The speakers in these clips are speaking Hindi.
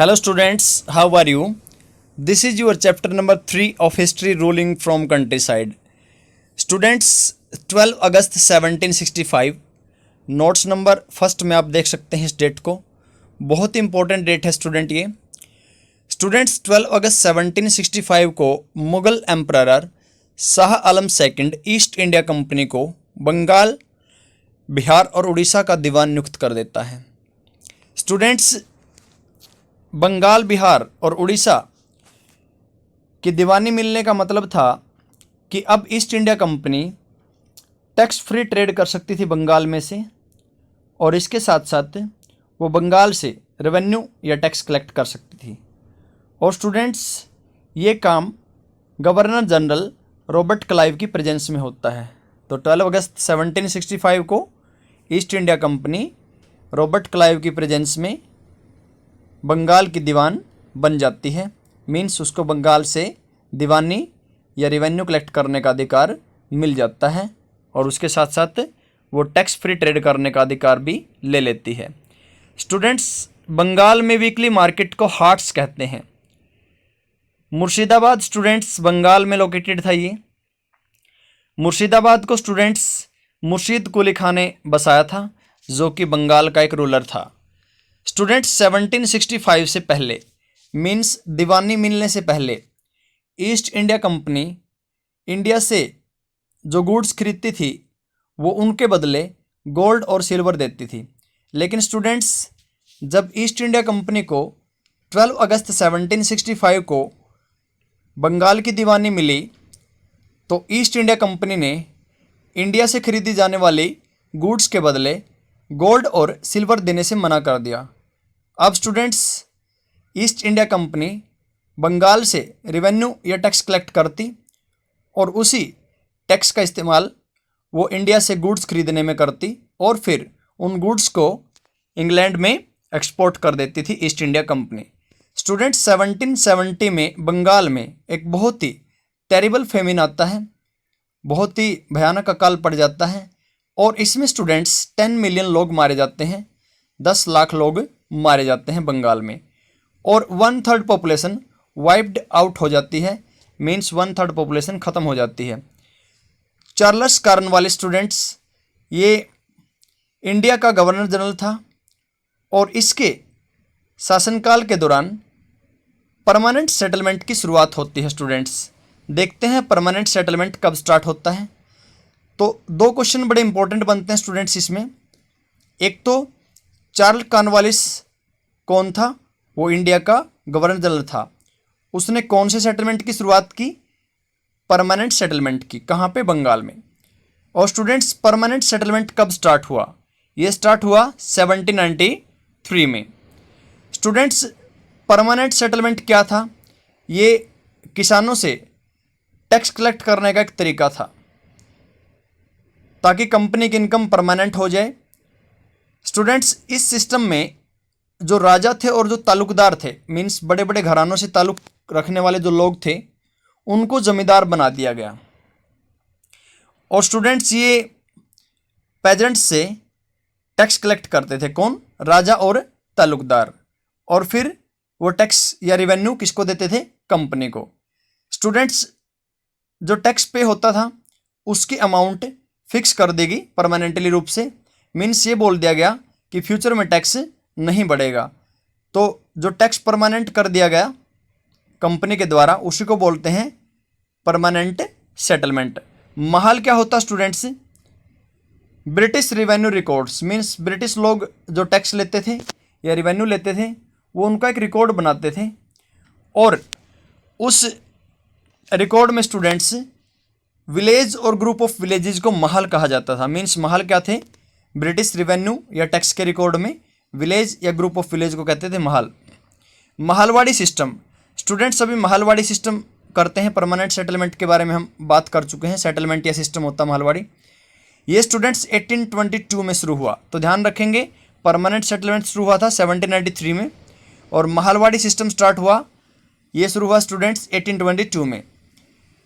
Hello students, how are you? This is your chapter number 3 of history ruling from countryside. Students 12 August 1765 notes number first में आप देख सकते हैं इस डेट को। बहुत इंपॉर्टेंट डेट है स्टूडेंट ये। स्टूडेंट्स 12 अगस्त 1765 को Mughal emperor Shah Alam second east India company को बंगाल, बिहार और उड़ीसा का दीवान नियुक्त कर देता है। स्टूडेंट्स बंगाल, बिहार और उड़ीसा की दीवानी मिलने का मतलब था कि अब east India company tax free trade कर सकती थी बंगाल में से, और इसके साथ साथ वो बंगाल से रेवेन्यू या टैक्स कलेक्ट कर सकती थी। और स्टूडेंट्स ये काम गवर्नर जनरल रॉबर्ट क्लाइव की प्रेजेंस में होता है। तो 12 अगस्त 1765 को east India company Robert Clive की प्रेजेंस में बंगाल की दीवान बन जाती है। मीन्स उसको बंगाल से दीवानी या रेवेन्यू कलेक्ट करने का अधिकार मिल जाता है, और उसके साथ साथ वो टैक्स फ्री ट्रेड करने का अधिकार भी ले लेती है। स्टूडेंट्स बंगाल में वीकली मार्केट को हाट्स कहते हैं। मुर्शिदाबाद स्टूडेंट्स बंगाल में लोकेटेड था। ये मुर्शिदाबाद को स्टूडेंट्स मुर्शीद कुली खान ने बसाया था, जो कि बंगाल का एक रूलर था। स्टूडेंट्स 1765 से पहले मीन्स दीवानी मिलने से पहले ईस्ट इंडिया कंपनी इंडिया से जो गुड्स खरीदती थी वो उनके बदले गोल्ड और सिल्वर देती थी। लेकिन स्टूडेंट्स जब ईस्ट इंडिया कंपनी को 12 अगस्त 1765 को बंगाल की दीवानी मिली तो ईस्ट इंडिया कंपनी ने इंडिया से खरीदी जाने वाली गुड्स के बदले गोल्ड और सिल्वर देने से मना कर दिया। अब students east India company Bengal से रेवेन्यू या टैक्स कलेक्ट करती और उसी टैक्स का इस्तेमाल वो इंडिया से गुड्स खरीदने में करती, और फिर उन गुड्स को इंग्लैंड में एक्सपोर्ट कर देती थी ईस्ट इंडिया कंपनी। स्टूडेंट्स 1770 में बंगाल में एक बहुत ही टेरिबल फेमिन आता है, बहुत ही भयानक अकाल पड़ जाता है, और इसमें स्टूडेंट्स 10 मिलियन लोग मारे जाते हैं, 10 लाख लोग मारे जाते हैं बंगाल में, और 1/3 पॉपुलेशन वाइप्ड आउट हो जाती है। मीन्स 1/3 पॉपुलेशन ख़त्म हो जाती है। चार्ल्स कॉर्नवालिस स्टूडेंट्स ये इंडिया का गवर्नर जनरल था, और इसके शासनकाल के दौरान परमानेंट सेटलमेंट की शुरुआत होती है। स्टूडेंट्स देखते हैं परमानेंट सेटलमेंट कब स्टार्ट होता है। तो 2 क्वेश्चन बड़े इंपॉर्टेंट बनते हैं स्टूडेंट्स इसमें। एक तो चार्ल्स कॉर्नवालिस कौन था? वो इंडिया का गवर्नर जनरल था। उसने कौन से सेटलमेंट की शुरुआत की? परमानेंट सेटलमेंट की। कहाँ पे? बंगाल में। और स्टूडेंट्स परमानेंट सेटलमेंट कब स्टार्ट हुआ? ये स्टार्ट हुआ 1793 में। स्टूडेंट्स परमानेंट सेटलमेंट क्या था? ये किसानों से टैक्स कलेक्ट करने का एक तरीका था ताकि कंपनी की इनकम परमानेंट हो जाए। स्टूडेंट्स इस सिस्टम में जो राजा थे और जो तालुकदार थे, मीन्स बड़े बड़े घरानों से ताल्लुक रखने वाले जो लोग थे, उनको जमींदार बना दिया गया। और स्टूडेंट्स ये पेजेंट्स से टैक्स कलेक्ट करते थे। कौन? राजा और तालुकदार। और फिर वो टैक्स या रेवेन्यू किसको देते थे? कंपनी को। स्टूडेंट्स जो टैक्स पे होता था उसकी अमाउंट फिक्स कर देगी परमानेंटली रूप से। मीन्स ये बोल दिया गया कि फ्यूचर में टैक्स नहीं बढ़ेगा। तो जो टैक्स परमानेंट कर दिया गया कंपनी के द्वारा उसी को बोलते हैं परमानेंट सेटलमेंट। महाल क्या होता students? British revenue records. Means British लोग जो टैक्स लेते थे या रेवेन्यू लेते थे वो उनका एक रिकॉर्ड बनाते थे, और उस रिकॉर्ड में स्टूडेंट्स विलेज और ग्रुप ऑफ विलेजेस को महल कहा जाता था। मीन्स महल क्या थे? ब्रिटिश रेवेन्यू या टैक्स के रिकॉर्ड में विलेज या ग्रुप ऑफ विलेज को कहते थे महल। महलवाड़ी सिस्टम। स्टूडेंट्स अभी महलवाड़ी सिस्टम करते हैं। परमानेंट सेटलमेंट के बारे में हम बात कर चुके हैं। सेटलमेंट या सिस्टम होता महलवाड़ी। ये स्टूडेंट्स 1822 में शुरू हुआ। तो ध्यान रखेंगे परमानेंट सेटलमेंट शुरू हुआ था 1793 में, और महलवाड़ी सिस्टम स्टार्ट हुआ, ये शुरू हुआ स्टूडेंट्स 1822 में।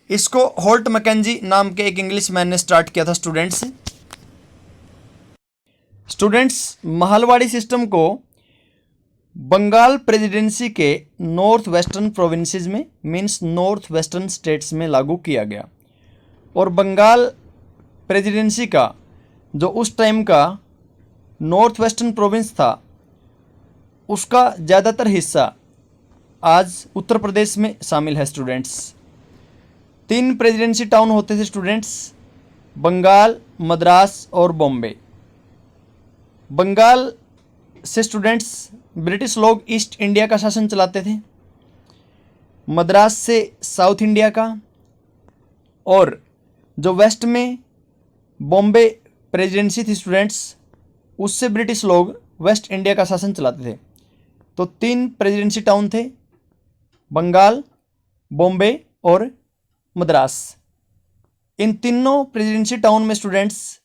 इसको होल्ट मैकेंजी नाम के एक इंग्लिश मैन ने स्टार्ट किया था। स्टूडेंट्स महलवाड़ी सिस्टम को बंगाल प्रेसिडेंसी के नॉर्थ वेस्टर्न प्रोविंसेस में मीन्स नॉर्थ वेस्टर्न स्टेट्स में लागू किया गया। और बंगाल प्रेसिडेंसी का जो उस टाइम का नॉर्थ वेस्टर्न प्रोविंस था उसका ज़्यादातर हिस्सा आज उत्तर प्रदेश में शामिल है स्टूडेंट्स। 3 प्रेसिडेंसी टाउन होते थे स्टूडेंट्स, बंगाल, मद्रास और बॉम्बे। बंगाल से स्टूडेंट्स ब्रिटिश लोग ईस्ट इंडिया का शासन चलाते थे, मद्रास से साउथ इंडिया का, और जो वेस्ट में बॉम्बे प्रेसिडेंसी थी स्टूडेंट्स उससे ब्रिटिश लोग वेस्ट इंडिया का शासन चलाते थे। तो 3 प्रेसिडेंसी टाउन थे, बंगाल, बॉम्बे और मद्रास। इन तीनों प्रेसिडेंसी टाउन में स्टूडेंट्स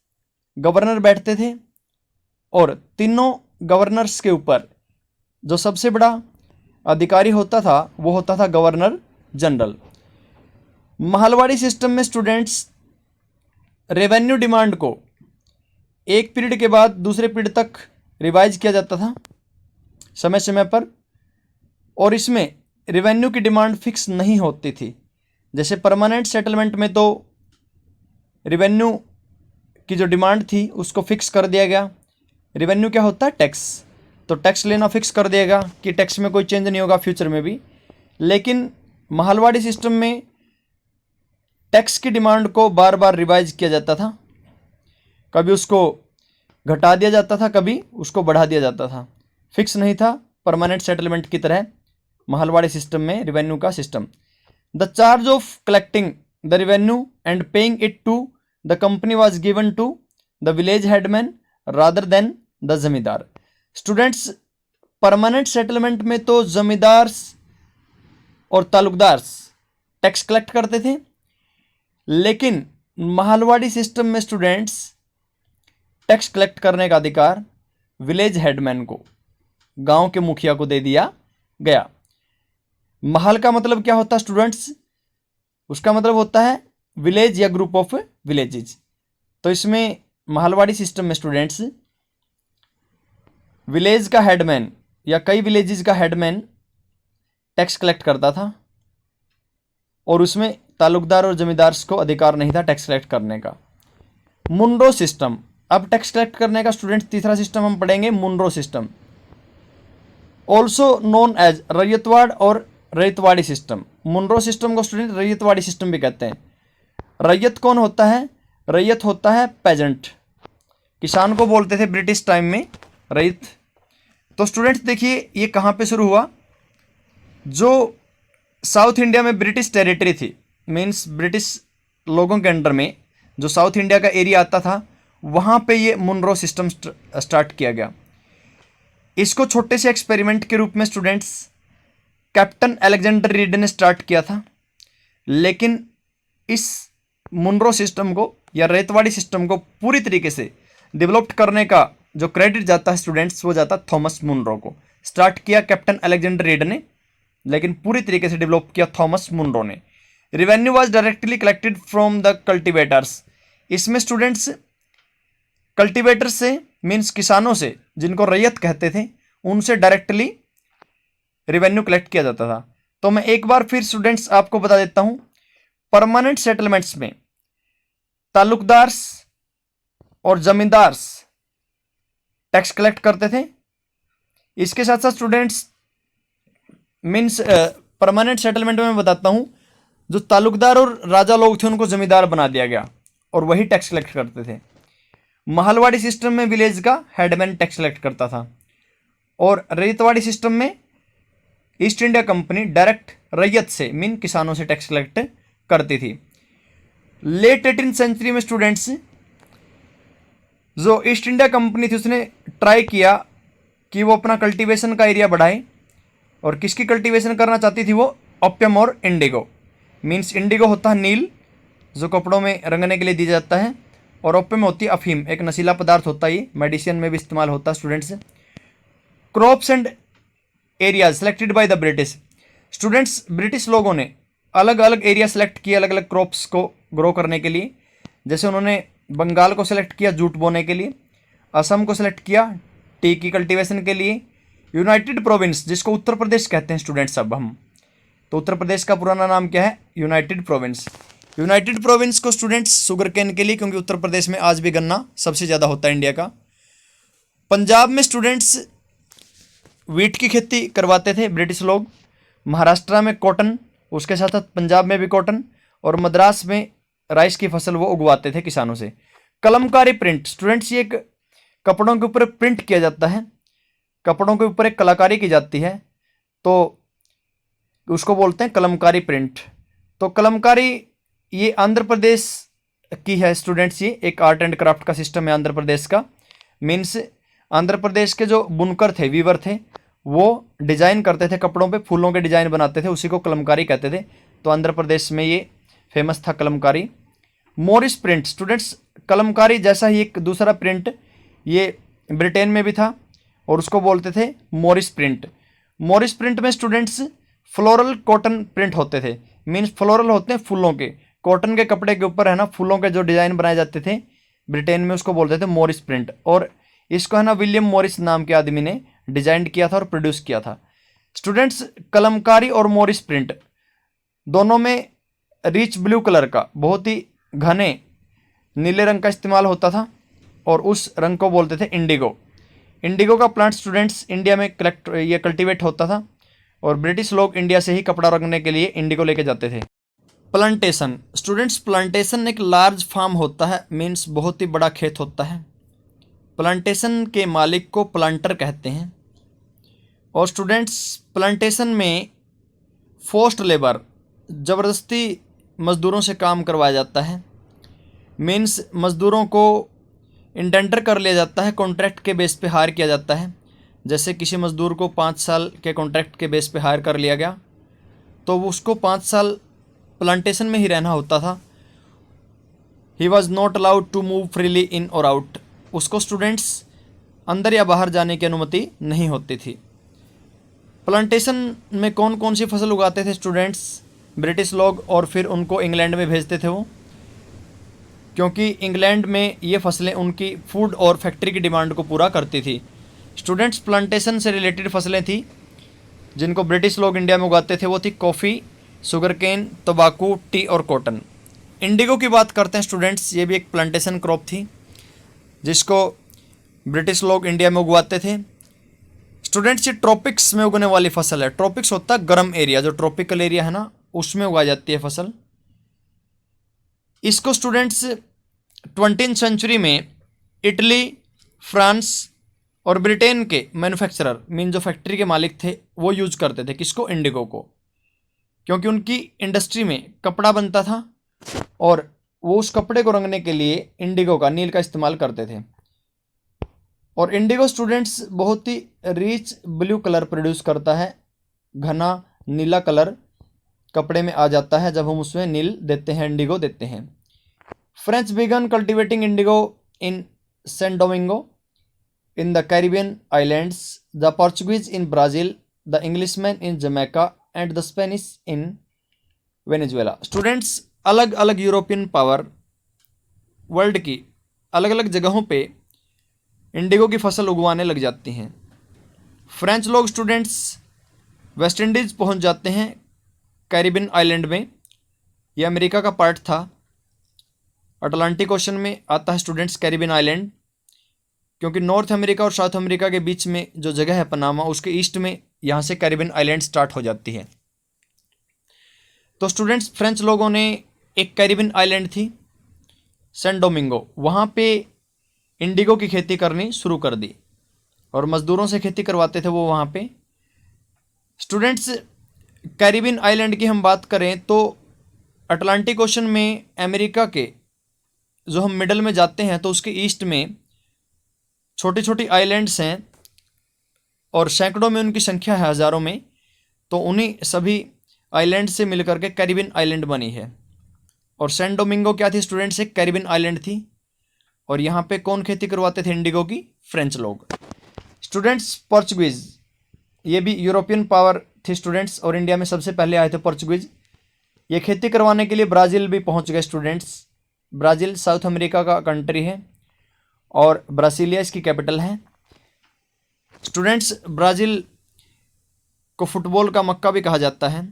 गवर्नर बैठते थे और तीनों गवर्नर्स के ऊपर जो सबसे बड़ा अधिकारी होता था वो होता था गवर्नर जनरल। महलवाड़ी सिस्टम में स्टूडेंट्स रेवेन्यू डिमांड को एक पीरियड के बाद दूसरे पीरियड तक रिवाइज किया जाता था समय समय पर, और इसमें रेवेन्यू की डिमांड फिक्स नहीं होती थी। जैसे परमानेंट सेटलमेंट में तो रेवेन्यू की जो डिमांड थी उसको फिक्स कर दिया गया। रेवेन्यू क्या होता है? टैक्स। तो टैक्स लेना फिक्स कर देगा कि टैक्स में कोई चेंज नहीं होगा फ्यूचर में भी। लेकिन महलवाड़ी सिस्टम में टैक्स की डिमांड को बार बार रिवाइज किया जाता था, कभी उसको घटा दिया जाता था, कभी उसको बढ़ा दिया जाता था, फिक्स नहीं था परमानेंट सेटलमेंट की तरह महलवाड़ी सिस्टम में रेवेन्यू का system. The charge of collecting the revenue and paying it to the company was given to the village headman rather than the zamindar. Students permanent settlement में तो जमींदार और तालुकदार टैक्स कलेक्ट करते थे, लेकिन महलवाड़ी सिस्टम में स्टूडेंट्स टैक्स कलेक्ट करने का अधिकार विलेज हेडमैन को, गांव के मुखिया को दे दिया गया। महल का मतलब क्या होता है स्टूडेंट्स? उसका मतलब होता है विलेज या ग्रुप ऑफ विलेजेस। तो इसमें महलवाड़ी सिस्टम में स्टूडेंट्स विलेज का हेडमैन या कई विलेजेस का हेडमैन टैक्स कलेक्ट करता था, और उसमें तालुकदार और जमींदार को अधिकार नहीं था टैक्स कलेक्ट करने का। मुनरो सिस्टम, अब टैक्स कलेक्ट करने का स्टूडेंट्स तीसरा सिस्टम हम पढ़ेंगे, Munro system, also known as Ryotwar और रैयतवाड़ी सिस्टम। मुनरो सिस्टम को स्टूडेंट रैयतवाड़ी सिस्टम भी कहते हैं। रैयत कौन होता है? रैयत होता है पेजेंट, किसान को बोलते थे ब्रिटिश टाइम में रैयत। तो स्टूडेंट्स देखिए ये कहाँ पे शुरू हुआ? जो साउथ इंडिया में ब्रिटिश टेरिटरी थी, मीन्स ब्रिटिश लोगों के अंडर में जो साउथ इंडिया का एरिया आता था, वहाँ पे ये मुनरो सिस्टम स्टार्ट किया गया। इसको छोटे से एक्सपेरिमेंट के रूप में स्टूडेंट्स कैप्टन अलेक्जेंडर रीड ने स्टार्ट किया था, लेकिन इस मुनरो सिस्टम को या रैयतवाड़ी सिस्टम को पूरी तरीके से डेवलप करने का जो क्रेडिट जाता है स्टूडेंट्स वो जाता है थॉमस मुनरो को। स्टार्ट किया कैप्टन अलेक्जेंडर रीड ने, लेकिन पूरी तरीके से डेवलप किया थॉमस मुनरो ने। Revenue was directly collected from the cultivators. इसमें स्टूडेंट्स कल्टिवेटर से मीन्स किसानों से, जिनको रैयत कहते थे, उनसे डायरेक्टली रेवेन्यू कलेक्ट किया जाता था। तो मैं एक बार फिर स्टूडेंट्स आपको बता देता हूं, परमानेंट सेटलमेंट्स में तालुकदार और जमींदार टैक्स कलेक्ट करते थे। इसके साथ साथ स्टूडेंट्स मीन्स परमानेंट सेटलमेंट में मैं बताता हूं, जो तालुकदार और राजा लोग थे उनको जमींदार बना दिया गया और वही टैक्स कलेक्ट करते थे। महलवाड़ी सिस्टम में विलेज का हेडमैन टैक्स कलेक्ट करता था, और रैयतवाड़ी सिस्टम में ईस्ट इंडिया कंपनी डायरेक्ट रैयत से मीन किसानों से टैक्स कलेक्ट करती थी। लेट 18th सेंचुरी में स्टूडेंट्स जो ईस्ट इंडिया कंपनी थी उसने ट्राई किया कि वो अपना कल्टीवेशन का एरिया बढ़ाए, और किसकी कल्टीवेशन करना चाहती थी वो? ओपियम और इंडिगो। मीन्स इंडिगो होता है नील जो कपड़ों में रंगने के लिए दिया जाता है, और ओपियम होती है अफीम, एक नशीला पदार्थ होता है, ये मेडिसिन में भी इस्तेमाल होता है students. Crops and areas selected by the British. Students British लोगों ने अलग अलग एरिया सेलेक्ट किए अलग अलग क्रॉप्स को ग्रो करने के लिए। जैसे उन्होंने बंगाल को सेलेक्ट किया जूट बोने के लिए, असम को सेलेक्ट किया टी की कल्टीवेशन के लिए, यूनाइटेड प्रोविंस, जिसको उत्तर प्रदेश कहते हैं स्टूडेंट्स अब हम, तो उत्तर प्रदेश का पुराना नाम क्या है? United province. यूनाइटेड प्रोविंस को स्टूडेंट्स शुगर केन के लिए, क्योंकि उत्तर प्रदेश में आज भी गन्ना सबसे ज़्यादा होता है इंडिया का। पंजाब में स्टूडेंट्स वीट की खेती करवाते थे ब्रिटिश लोग, महाराष्ट्र में कॉटन, उसके साथ साथ पंजाब में भी कॉटन, और मद्रास में राइस की फसल वो उगवाते थे किसानों से। कलमकारी प्रिंट, स्टूडेंट्स ये एक कपड़ों के ऊपर प्रिंट किया जाता है, कपड़ों के ऊपर एक कलाकारी की जाती है, तो उसको बोलते हैं कलमकारी प्रिंट। तो कलमकारी ये आंध्र प्रदेश की है स्टूडेंट्स, ये एक आर्ट एंड क्राफ्ट का सिस्टम है आंध्र प्रदेश का। मीन्स आंध्र प्रदेश के जो बुनकर थे, वीवर थे, वो डिजाइन करते थे कपड़ों पे, फूलों के डिजाइन बनाते थे, उसी को कलमकारी कहते थे। तो आंध्र प्रदेश में ये फेमस था Kalamkari. Morris print, students Kalamkari जैसा ही एक दूसरा प्रिंट ये ब्रिटेन में भी था और उसको बोलते थे मोरिस प्रिंट। मोरिस प्रिंट में स्टूडेंट्स फ्लोरल कॉटन प्रिंट होते थे, मीन्स फ्लोरल होते हैं फूलों के, कॉटन के कपड़े के ऊपर है ना फूलों के जो डिज़ाइन बनाए जाते थे ब्रिटेन में, उसको बोलते थे मोरिस प्रिंट। और इसको है ना विलियम मोरिस नाम के आदमी ने डिजाइन किया था और प्रोड्यूस किया था। स्टूडेंट्स कलमकारी और मोरिस प्रिंट दोनों में रिच ब्लू कलर का, बहुत ही घने नीले रंग का इस्तेमाल होता था और उस रंग को बोलते थे इंडिगो। इंडिगो का प्लांट स्टूडेंट्स इंडिया में कल्टीवेट होता था और ब्रिटिश लोग इंडिया से ही कपड़ा रंगने के लिए इंडिगो लेके जाते थे। प्लांटेशन, स्टूडेंट्स प्लांटेशन एक लार्ज फार्म होता है, मीन्स बहुत ही बड़ा खेत होता है। प्लांटेशन के मालिक को प्लांटर कहते हैं। और स्टूडेंट्स प्लांटेशन में फोर्स्ड लेबर, ज़बरदस्ती मज़दूरों से काम करवाया जाता है, मीन्स मज़दूरों को इंडेंटर कर लिया जाता है, कॉन्ट्रैक्ट के बेस पे हायर किया जाता है। जैसे किसी मज़दूर को 5 साल के कॉन्ट्रैक्ट के बेस पे हायर कर लिया गया तो उसको 5 साल प्लांटेशन में ही रहना होता था। He was not allowed to move freely in और आउट, उसको स्टूडेंट्स अंदर या बाहर जाने की अनुमति नहीं होती थी। प्लांटेशन में कौन कौन सी फसल उगाते थे स्टूडेंट्स ब्रिटिश लोग, और फिर उनको इंग्लैंड में भेजते थे वो, क्योंकि इंग्लैंड में ये फसलें उनकी फूड और फैक्ट्री की डिमांड को पूरा करती थी। स्टूडेंट्स प्लांटेशन से रिलेटेड फसलें थी जिनको ब्रिटिश लोग इंडिया में उगाते थे, वो थी कॉफ़ी, शुगर केन, तंबाकू, टी और कॉटन। इंडिगो की बात करते हैं स्टूडेंट्स, ये भी एक प्लांटेशन क्रॉप थी जिसको ब्रिटिश लोग इंडिया में उगवाते थे। स्टूडेंट्स ये ट्रॉपिक्स में उगने वाली फसल है। ट्रॉपिक्स होता है गर्म एरिया, जो ट्रॉपिकल एरिया है ना उसमें उगाई जाती है फसल। इसको स्टूडेंट्स 20वीं सेंचुरी में इटली, फ्रांस और ब्रिटेन के मैन्युफैक्चरर, मीन जो फैक्ट्री के मालिक थे, वो यूज करते थे किसको? इंडिगो को, क्योंकि उनकी इंडस्ट्री में कपड़ा बनता था और वो उस कपड़े को रंगने के लिए इंडिगो का, नील का इस्तेमाल करते थे। और इंडिगो स्टूडेंट्स बहुत ही रिच ब्लू कलर प्रोड्यूस करता है, घना नीला कलर कपड़े में आ जाता है जब हम उसमें नील देते हैं, इंडिगो देते हैं। French began cultivating indigo in San Domingo in the Caribbean islands, the Portuguese in Brazil, the Englishmen in Jamaica and the Spanish in Venezuela। Students अलग अलग यूरोपियन पावर वर्ल्ड की अलग अलग जगहों पे इंडिगो की फसल उगवाने लग जाती हैं। फ्रेंच लोग स्टूडेंट्स वेस्ट इंडीज़ पहुंच जाते हैं कैरिबियन आइलैंड में, ये अमेरिका का पार्ट था, अटलांटिक ओशन में आता है स्टूडेंट्स कैरिबियन आइलैंड, क्योंकि नॉर्थ अमेरिका और साउथ अमेरिका के बीच में जो जगह है पनामा, उसके ईस्ट में यहाँ से कैरिबियन आइलैंड स्टार्ट हो जाती है। तो स्टूडेंट्स फ्रेंच लोगों ने एक कैरिबियन आइलैंड थी सैन डोमिंगो, वहाँ पे इंडिगो की खेती करनी शुरू कर दी और मज़दूरों से खेती करवाते थे वो वहाँ पे। स्टूडेंट्स कैरिबियन आइलैंड की हम बात करें तो अटलांटिक ओशन में अमेरिका के जो हम मिडल में जाते हैं तो उसके ईस्ट में छोटी छोटी आइलैंड्स हैं और सैकड़ों में उनकी संख्या है, हज़ारों में। तो उन्हीं सभी आइलैंड से मिलकर के कैरिबियन आइलैंड बनी है। और सैन डोमिंगो क्या थी स्टूडेंट्स? एक कैरिबियन आइलैंड थी और यहाँ पे कौन खेती करवाते थे इंडिगो की? फ्रेंच लोग। स्टूडेंट्स पोर्चुगीज़, ये भी यूरोपियन पावर थी स्टूडेंट्स, और इंडिया में सबसे पहले आए थे पोर्चुगीज़। ये खेती करवाने के लिए ब्राज़ील भी पहुँच गए स्टूडेंट्स। ब्राज़ील साउथ अमेरिका का कंट्री है और ब्रासीलिया इसकी कैपिटल है। स्टूडेंट्स, ब्राज़ील को फुटबॉल का मक्का भी कहा जाता है।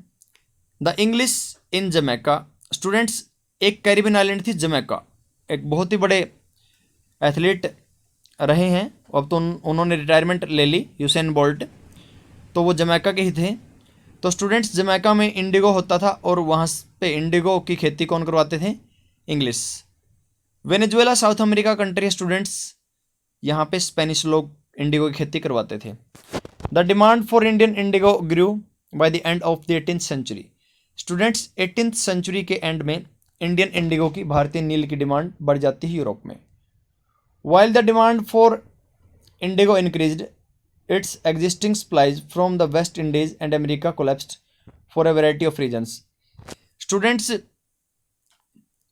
The English in Jamaica. Students, एक कैरिबियन आइलैंड थी जमैका, एक बहुत ही बड़े एथलीट रहे हैं, अब तो उन्होंने रिटायरमेंट ले ली, यूसेन बोल्ट, तो वो जमैका के ही थे। तो स्टूडेंट्स, जमैका में इंडिगो होता था और वहाँ पे इंडिगो की खेती कौन करवाते थे? English. Venezuela South America country है स्टूडेंट्स, यहाँ पे स्पेनिश लोग इंडिगो की खेती करवाते थे। The demand for Indian indigo grew by the end of the 18th century. Students, 18th century के एंड में इंडियन इंडिगो की, भारतीय नील की डिमांड बढ़ जाती है यूरोप में। While the demand for indigo increased, its existing supplies from the West Indies and America collapsed for a variety of reasons. Students,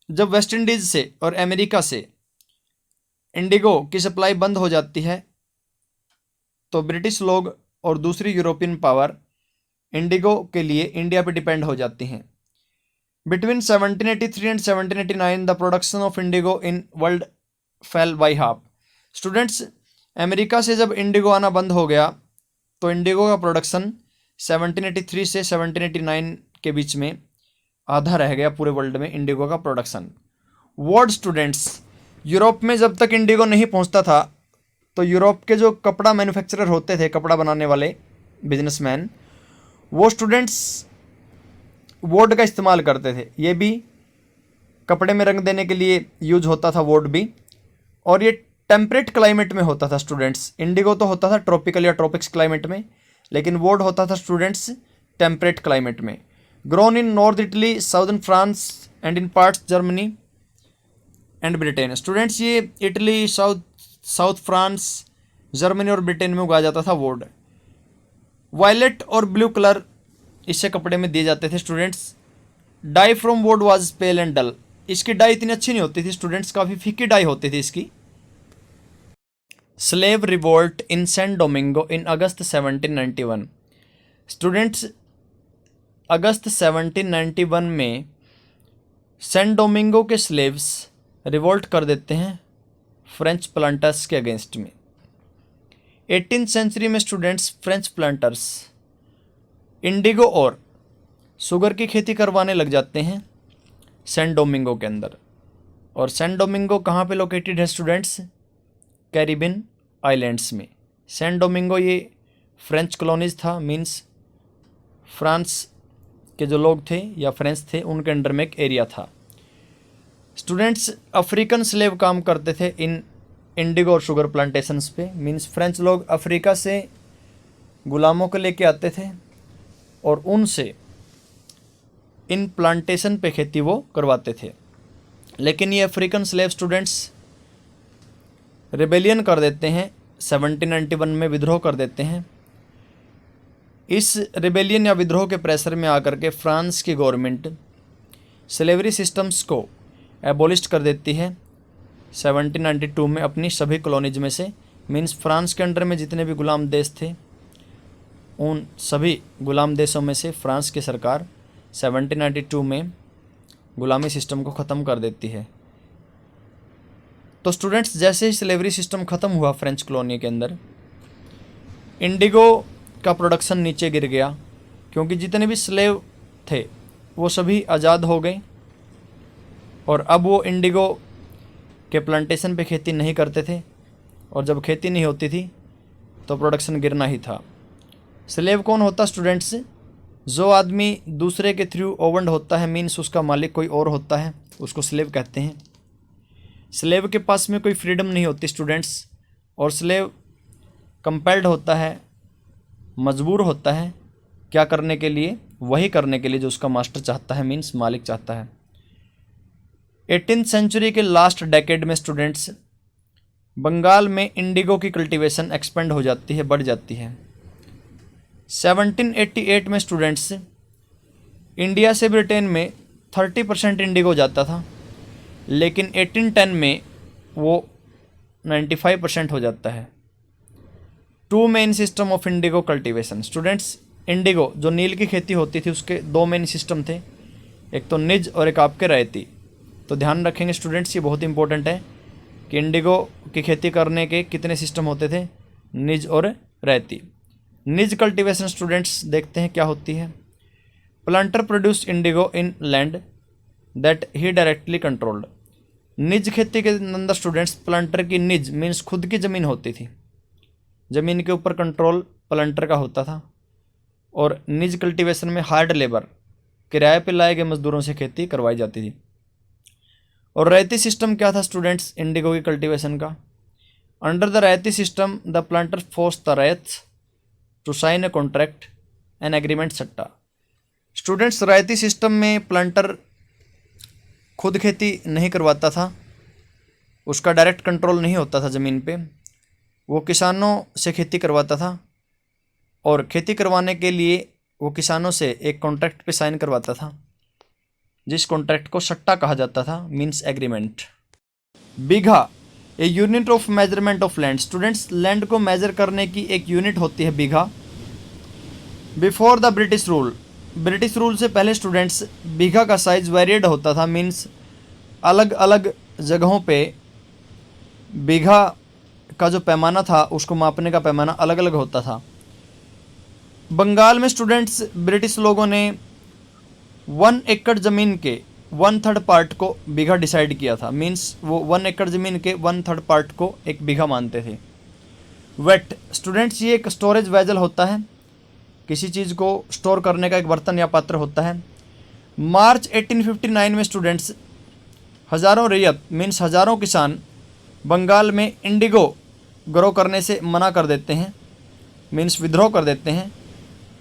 जब वेस्ट इंडीज से और अमेरिका से इंडिगो की सप्लाई बंद हो जाती है तो ब्रिटिश लोग और दूसरी यूरोपियन पावर इंडिगो के लिए इंडिया पे डिपेंड हो जाती हैं। Between 1783 and 1789 the production of Indigo in world fail by half. Students, America से जब इंडिगो आना बंद हो गया तो इंडिगो का प्रोडक्शन 1783 से 1789 के बीच में आधा रह गया पूरे वर्ल्ड में इंडिगो का प्रोडक्शन। वर्ल्ड स्टूडेंट्स, यूरोप में जब तक इंडिगो नहीं पहुंचता था तो यूरोप के जो कपड़ा मैन्युफैक्चरर होते थे, कपड़ा बनाने वाले बिजनेसमैन, वो स्टूडेंट्स वुड का इस्तेमाल करते थे। ये भी कपड़े में रंग देने के लिए यूज होता था वुड भी, और ये टेम्परेट क्लाइमेट में होता था स्टूडेंट्स। इंडिगो तो होता था ट्रॉपिकल या ट्रॉपिक्स क्लाइमेट में, लेकिन वुड होता था स्टूडेंट्स टेम्परेट क्लाइमेट में। Grown in north Italy, southern France and in parts Germany and Britain. Students, ये इटली, साउथ फ्रांस, जर्मनी और ब्रिटेन में उगाया जाता था वुड। वायलेट और ब्लू कलर इससे कपड़े में दिए जाते थे students. Dye from woad was pale and dull. इसकी डाई इतनी अच्छी नहीं होती थी स्टूडेंट्स, काफ़ी फीकी डाई होती थी इसकी। Slave revolt in San Domingo in August 1791। Students, August 1791 में सैन डोमिंगो के स्लेव्स रिवोल्ट कर देते हैं फ्रेंच प्लांटर्स के अगेंस्ट में। 18th सेंचुरी में स्टूडेंट्स, फ्रेंच प्लांटर्स इंडिगो और शुगर की खेती करवाने लग जाते हैं सैन डोमिंगो के अंदर। और सैन डोमिंगो कहाँ पे लोकेटेड है स्टूडेंट्स? कैरिबियन आइलैंड्स में। सैन डोमिंगो ये फ्रेंच कॉलोनीज था, मींस फ्रांस के जो लोग थे या फ्रेंच थे उनके अंडर में एक एरिया था। स्टूडेंट्स, अफ्रीकन स्लेव काम करते थे इन इंडिगो और शुगर प्लांटेशंस पे, मींस फ्रेंच लोग अफ्रीका से गुलामों को लेके आते थे और उनसे इन प्लांटेशन पे खेती वो करवाते थे। लेकिन ये अफ्रीकन स्लेव स्टूडेंट्स रिबेलियन कर देते हैं, 1791 में विद्रोह कर देते हैं। इस रिबेलियन या विद्रोह के प्रेशर में आकर के फ्रांस की गवर्नमेंट स्लेवरी सिस्टम्स को एबोलिश कर देती है 1792 में अपनी सभी कॉलोनीज में से, मींस फ्रांस के अंडर में जितने भी गुलाम देश थे उन सभी गुलाम देशों में से फ्रांस की सरकार 1792 में गुलामी सिस्टम को ख़त्म कर देती है। तो स्टूडेंट्स, जैसे ही स्लेवरी सिस्टम ख़त्म हुआ फ्रेंच कॉलोनी के अंदर, इंडिगो का प्रोडक्शन नीचे गिर गया क्योंकि जितने भी स्लेव थे वो सभी आज़ाद हो गए और अब वो इंडिगो के प्लांटेशन पे खेती नहीं करते थे, और जब खेती नहीं होती थी तो प्रोडक्शन गिरना ही था। स्लेव कौन होता स्टूडेंट्स? जो आदमी दूसरे के थ्रू ओवर्ड होता है, मीन्स उसका मालिक कोई और होता है, उसको स्लेव कहते हैं। स्लेव के पास में कोई फ्रीडम नहीं होती स्टूडेंट्स, और स्लेव कंपेल्ड होता है, मजबूर होता है क्या करने के लिए? वही करने के लिए जो उसका मास्टर चाहता है, मीन्स मालिक चाहता है। 18th सेंचुरी के लास्ट डेकेड में स्टूडेंट्स, बंगाल में इंडिगो की कल्टीवेशन एक्सपेंड हो जाती है, बढ़ जाती है। 1788 में स्टूडेंट्स, इंडिया से ब्रिटेन में 30% इंडिगो जाता था, लेकिन 1810 में वो 95% हो जाता है। Two main system of indigo cultivation. Students, indigo जो नील की खेती होती थी उसके दो मेन सिस्टम थे, एक तो निज और एक आपके रैयती। तो ध्यान रखेंगे स्टूडेंट्स, ये बहुत इंपॉर्टेंट है कि इंडिगो की खेती करने के कितने सिस्टम होते थे, निज और रहती। निज कल्टीवेशन स्टूडेंट्स देखते हैं क्या होती है। Planter produce Indigo in land that he directly controlled. निज खेती के अंदर स्टूडेंट्स प्लांटर की निज मीन्स खुद की ज़मीन होती थी, ज़मीन के ऊपर कंट्रोल प्लांटर का होता था। और निज कल्टीवेशन में हार्ड लेबर किराए पे लाए गए मजदूरों से खेती करवाई जाती थी। और रैयती सिस्टम क्या था स्टूडेंट्स इंडिगो की कल्टीवेशन का। Under the Ryoti system the planter force the ryot to sign a contract an agreement satta. Students Ryoti system में प्लांटर खुद खेती नहीं करवाता था, उसका डायरेक्ट कंट्रोल नहीं होता था ज़मीन पे, वो किसानों से खेती करवाता था। और खेती करवाने के लिए वो किसानों से एक कॉन्ट्रैक्ट पे साइन करवाता था, जिस कॉन्ट्रैक्ट को सट्टा कहा जाता था, means agreement. Bigha a unit of measurement of land. Students land को मेजर करने की एक यूनिट होती है bigha. Before the British rule, British rule से पहले स्टूडेंट्स बीघा का साइज वेरिएड होता था, मीन्स अलग अलग जगहों पे बीघा का जो पैमाना था उसको मापने का पैमाना अलग अलग होता था। बंगाल में स्टूडेंट्स ब्रिटिश लोगों ने 1 एकड़ ज़मीन के 1/3 पार्ट को बीघा डिसाइड किया था, मीन्स वो 1 एकड़ ज़मीन के 1/3 पार्ट को एक बीघा मानते थे। वेट स्टूडेंट्स ये एक स्टोरेज वेजल होता है, किसी चीज़ को स्टोर करने का एक बर्तन या पात्र होता है। मार्च 1859 में स्टूडेंट्स हज़ारों रैयत मीन्स हज़ारों किसान बंगाल में इंडिगो ग्रो करने से मना कर देते हैं, मीन्स विद्रोह कर देते हैं।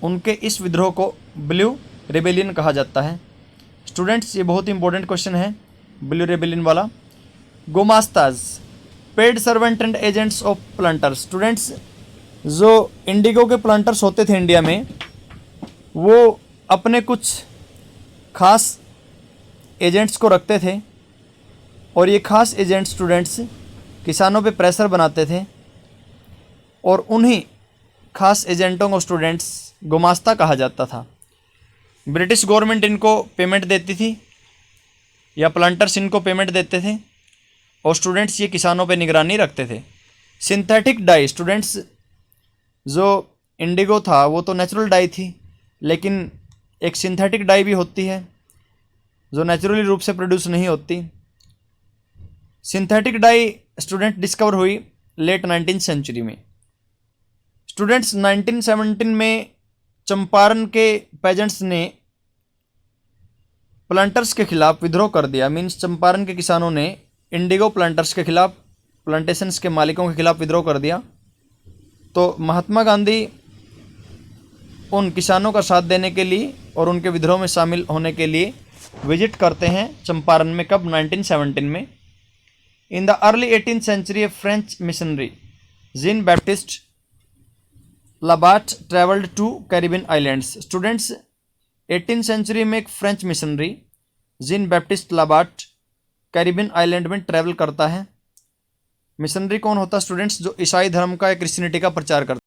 उनके इस विद्रोह को ब्लू रेबेलियन कहा जाता है। स्टूडेंट्स ये बहुत इंपॉर्टेंट क्वेश्चन है ब्लू रेबेलियन वाला। Gomasthas paid servant and agents of planters. Students जो इंडिगो के प्लांटर्स होते थे इंडिया में, वो अपने कुछ खास एजेंट्स को रखते थे और ये खास एजेंट स्टूडेंट्स किसानों पे प्रेशर बनाते थे और उन्हीं खास एजेंटों को स्टूडेंट्स गुमास्ता कहा जाता था। ब्रिटिश गवर्नमेंट इनको पेमेंट देती थी या प्लांटर्स इनको पेमेंट देते थे और स्टूडेंट्स ये किसानों पे निगरानी रखते थे। Synthetic die. स्टूडेंट्स जो इंडिगो था वो तो नेचुरल डाई थी, लेकिन एक सिंथेटिक डाई भी होती है जो नेचुरली रूप से प्रोड्यूस नहीं होती। सिंथेटिक डाई स्टूडेंट डिस्कवर हुई लेट 19th सेंचुरी में। स्टूडेंट्स 1917 में चंपारण के पेजेंट्स ने प्लांटर्स के खिलाफ विद्रोह कर दिया, मीन्स चंपारण के किसानों ने इंडिगो प्लांटर्स के खिलाफ, प्लांटेशंस के मालिकों के खिलाफ विद्रोह कर दिया। तो महात्मा गांधी उन किसानों का साथ देने के लिए और उनके विद्रोह में शामिल होने के लिए विजिट करते हैं चंपारण में। कब? 1917 में। In the early 18th century a French missionary Jean Baptiste Labat traveled to Caribbean islands. Students 18th century में एक French missionary Jean Baptiste Labat Caribbean island में ट्रैवल करता है। मिशनरी कौन होता है स्टूडेंट्स? जो ईसाई धर्म का या क्रिश्चियनिटी का प्रचार करता है।